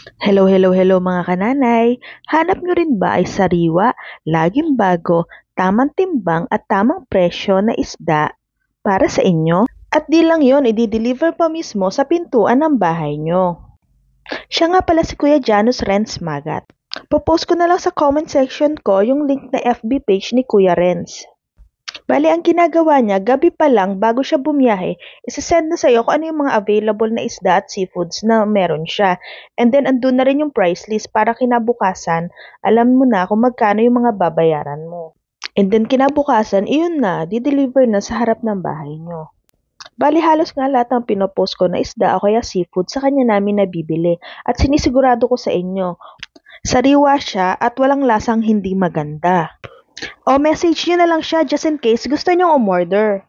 Hello, hello, hello mga kananay! Hanap nyo rin ba ay sariwa, laging bago, tamang timbang at tamang presyo na isda para sa inyo? At di lang yon, i-deliver pa mismo sa pintuan ng bahay nyo. Siya nga pala si Kuya Janus Renz Magat. Popost ko na lang sa comment section ko yung link na FB page ni Kuya Renz. Bali, ang ginagawa niya, gabi pa lang bago siya bumiyahe, isasend na sa'yo kung ano yung mga available na isda at seafoods na meron siya. And then, andun na rin yung price list para kinabukasan, alam mo na kung magkano yung mga babayaran mo. And then, kinabukasan, iyon na, di-deliver na sa harap ng bahay nyo. Bali, halos nga lahat ng pinopost ko na isda o kaya seafood sa kanya namin nabibili. At sinisigurado ko sa inyo, sariwa siya at walang lasang hindi maganda. O message nyo na lang siya just in case gusto nyong umorder.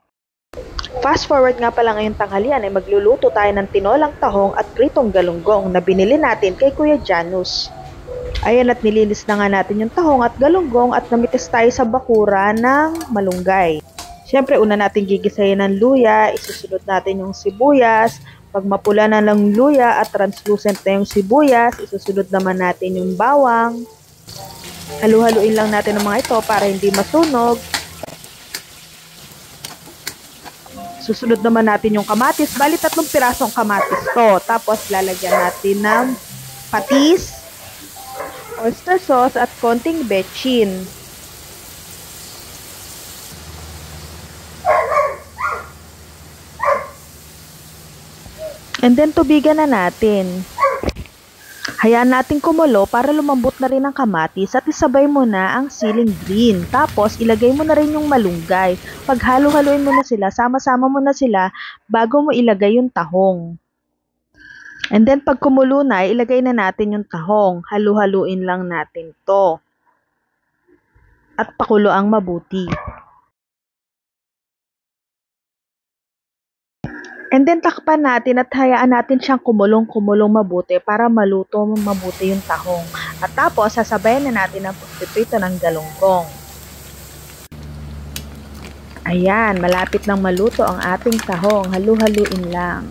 Fast forward nga pala ngayong tanghalian ay magluluto tayo ng tinolang tahong at pritong galunggong na binili natin kay Kuya Janus. Ayan, at nilinis na nga natin yung tahong at galunggong at namitis tayo sa bakura ng malunggay. Siyempre, una natin gigisayin ng luya, isusunod natin yung sibuyas. Pag mapula na ng luya at translucent na yung sibuyas, isusunod naman natin yung bawang. Halu-haluin lang natin ang mga ito para hindi masunog. Susunod naman natin yung kamatis. Bali, 3 pirasong kamatis to. Tapos, lalagyan natin ng patis, oyster sauce, at konting bechin. And then, tubigan na natin. Hayaan natin kumulo para lumambot na rin ang kamatis at isabay mo na ang siling green. Tapos, ilagay mo na rin yung malunggay. Pag halo-haloin mo na sila, sama-sama mo na sila bago mo ilagay yung tahong. And then, pag kumulo na, ilagay na natin yung tahong. Halu-haluin lang natin to. At pakulo ang mabuti. And then, takpan natin at hayaan natin siyang kumulong-kumulong mabuti para maluto mabuti yung tahong. At tapos, sasabayan na natin ang pagpiprito ng galunggong. Ayan, malapit nang maluto ang ating tahong. Halu-haluin lang.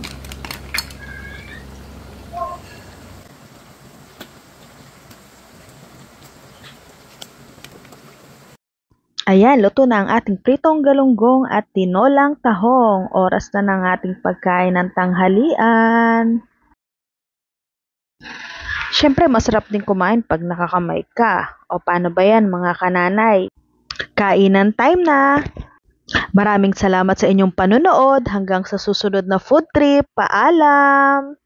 Ayan, luto na ang ating pritong galunggong at tinolang tahong. Oras na ng ating pagkain ng tanghalian. Siyempre, masarap din kumain pag nakakamay ka. O paano ba yan mga kananay? Kainan time na! Maraming salamat sa inyong panonood. Hanggang sa susunod na food trip. Paalam!